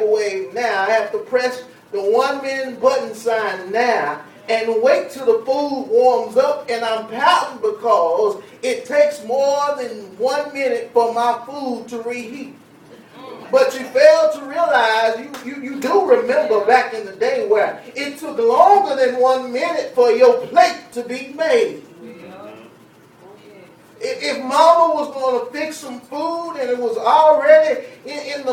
microwave now. I have to press the 1 minute button sign now and wait till the food warms up, and I'm pouting because it takes more than 1 minute for my food to reheat. But you fail to realize, you do remember back in the day where it took longer than 1 minute for your plate to be made. If mama was going to fix some food and it was already in the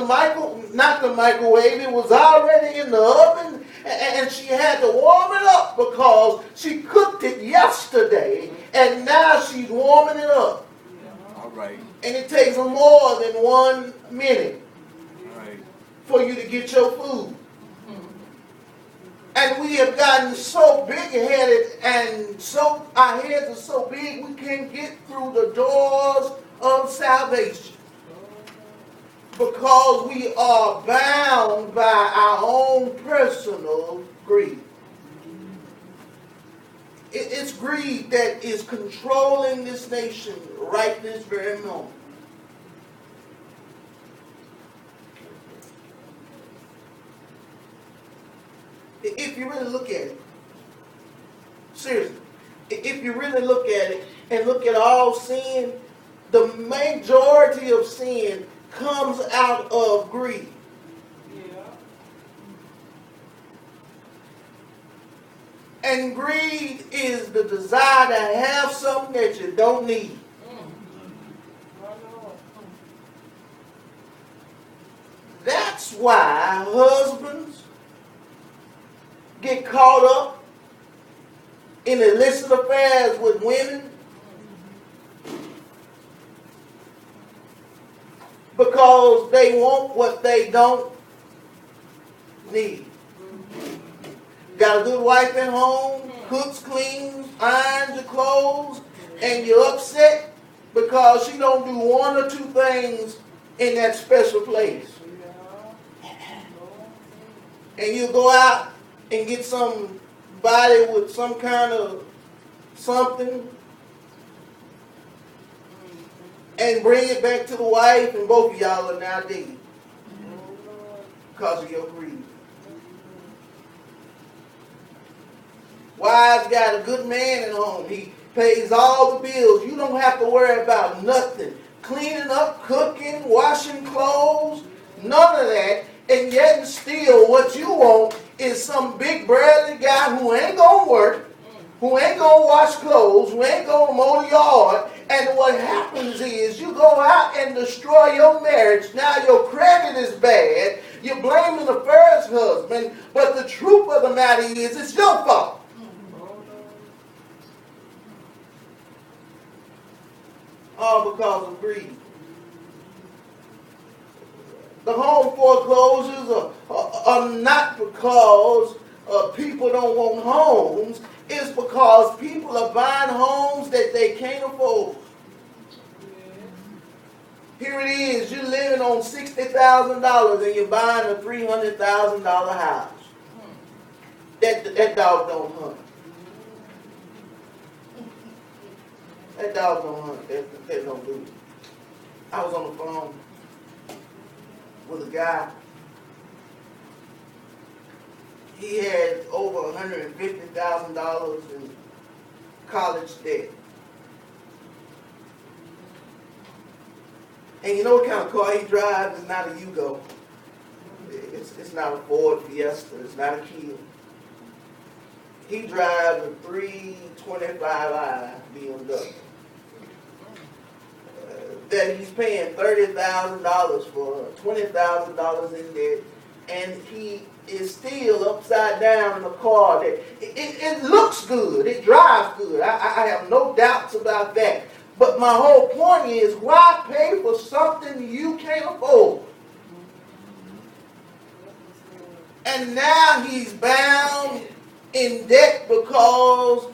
not the microwave, it was already in the oven, and she had to warm it up because she cooked it yesterday and now she's warming it up. All right. And it takes more than 1 minute Right. for you to get your food. And we have gotten so big-headed and so our heads are so big we can't get through the doors of salvation because we are bound by our own personal greed. It's greed that is controlling this nation right this very moment. If you really look at it, seriously, if you really look at it and look at all sin, the majority of sin comes out of greed. And greed is the desire to have something that you don't need. That's why husbands get caught up in illicit affairs with women because they want what they don't need. Got a good wife at home, cooks, cleans, irons your clothes, and you're upset because she don't do one or two things in that special place. And you go out and get somebody with some kind of something and bring it back to the wife, and both of y'all are now dating because of your greed. Wives got a good man at home. He pays all the bills. You don't have to worry about nothing. Cleaning up, cooking, washing clothes, none of that. And yet and still what you want is some big burly guy who ain't going to work, who ain't going to wash clothes, who ain't going to mow the yard. And what happens is you go out and destroy your marriage. Now your credit is bad. You're blaming the first husband. But the truth of the matter is it's your fault. All because of greed. The home foreclosures are not because people don't want homes. It's because people are buying homes that they can't afford. Here it is, you're living on $60,000 and you're buying a $300,000 house. That dog don't hunt. That dog don't hunt. That don't do it. I was on the phone with a guy. He had over $150,000 in college debt. And you know what kind of car he drives? It's not a Yugo. It's not a Ford Fiesta. It's not a Kia. He drives a 325i BMW. That he's paying $30,000 for, $20,000 in debt, and he is still upside down in a car that it looks good, it drives good. I have no doubts about that. But my whole point is, why pay for something you can't afford? And now he's bound in debt because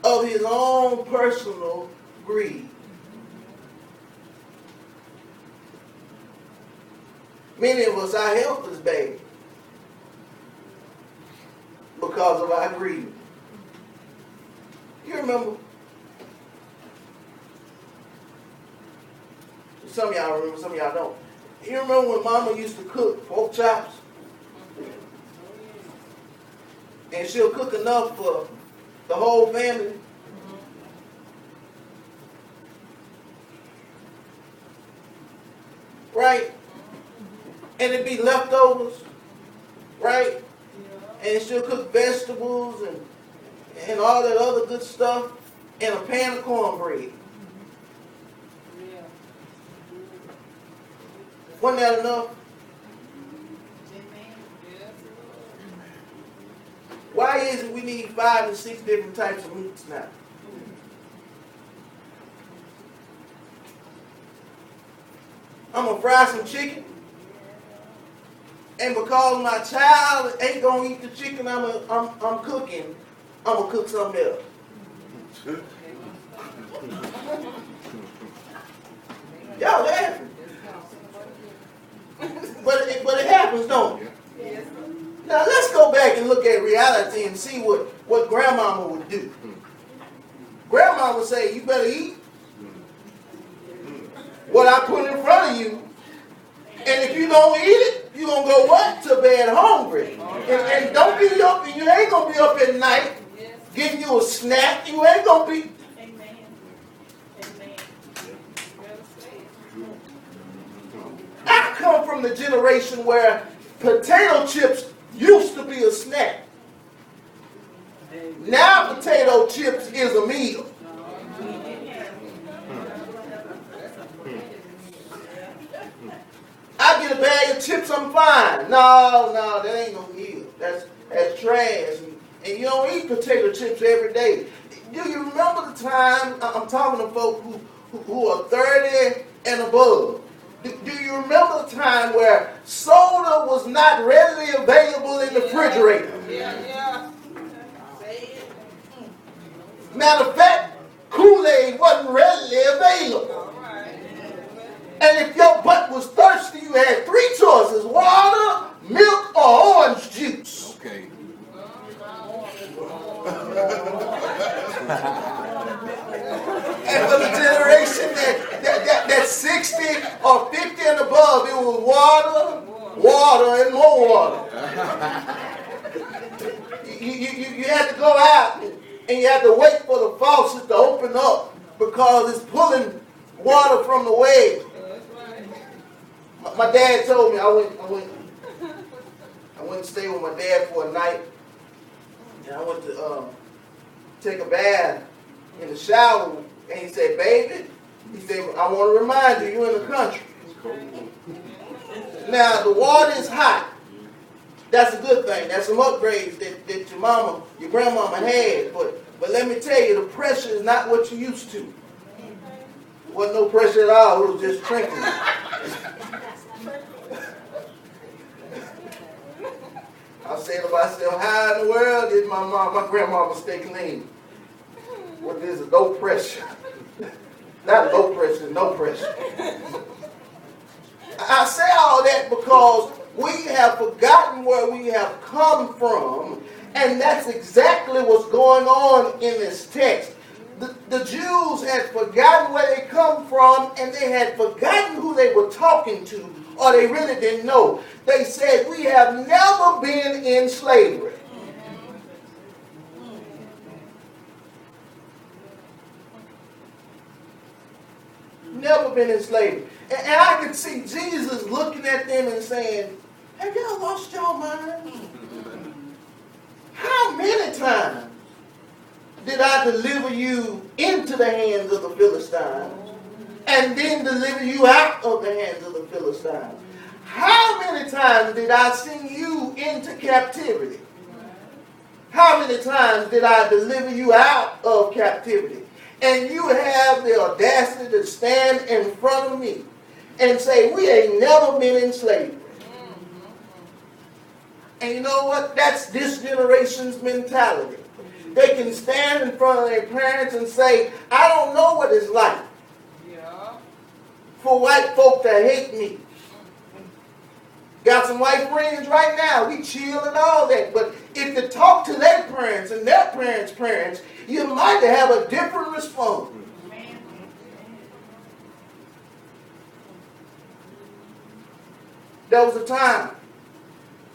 of his own personal greed. Many of us, our health is bad because of our greed. You remember? Some of y'all remember, some of y'all don't. You remember when Mama used to cook pork chops? and she'll cook enough for the whole family. Right? And it'd be leftovers, right? And she'll cook vegetables and all that other good stuff in a pan of cornbread. Wasn't that enough? Why is it we need 5 and 6 different types of meats now? I'm going to fry some chicken. And because my child ain't going to eat the chicken I'm cooking, I'm going to cook something else. Y'all laughing. But it happens, don't it? Yes. Now let's go back and look at reality and see what grandmama would do. Grandma would say, you better eat what I put in front of you. And if you don't eat it, you're going to go what? To bed hungry. And don't be up, and you ain't going to be up at night getting you a snack. You ain't going to be. Amen. I come from the generation where potato chips used to be a snack. Now potato chips is a meal. I get a bag of chips, I'm fine. No, that ain't no meal. That's trash. And you don't eat potato chips every day. Do you remember the time, I'm talking to folk who are 30 and above. Do you remember the time where soda was not readily available in the refrigerator? Yeah. Matter of fact, Kool-Aid wasn't readily available. And if your butt was thirsty, you had 3 choices: water, milk, or orange juice. Okay. And for the generation that's 60 or 50 and above, it was water, and more water. You had to go out and you had to wait for the faucet to open up because it's pulling water from the well. My dad told me I went to stay with my dad for a night, and I went to take a bath in the shower, and he said, "Baby," he said, "I want to remind you, you're in the country. Now the water is hot. That's a good thing. That's some upgrades that your grandmama had. But let me tell you, the pressure is not what you used to. There wasn't no pressure at all. It was just trickling." I said to myself, how in the world did my grandmama stay clean? Well, there's a low pressure. Not low pressure, no pressure. I say all that because we have forgotten where we have come from, and that's exactly what's going on in this text. The Jews had forgotten where they come from, and they had forgotten who they were talking to, or they really didn't know. They said, we have never been in slavery. Never been in slavery. And I could see Jesus looking at them and saying, have y'all lost your mind? How many times did I deliver you into the hands of the Philistines and then deliver you out of the hands of the Philistines? How many times did I send you into captivity? How many times did I deliver you out of captivity? And you have the audacity to stand in front of me and say, we ain't never been in slavery. And you know what? That's this generation's mentality. They can stand in front of their parents and say, I don't know what it's like for white folk to hate me. Got some white friends right now. We chill and all that. But if you talk to their parents and their parents' parents, you might have a different response. There was a time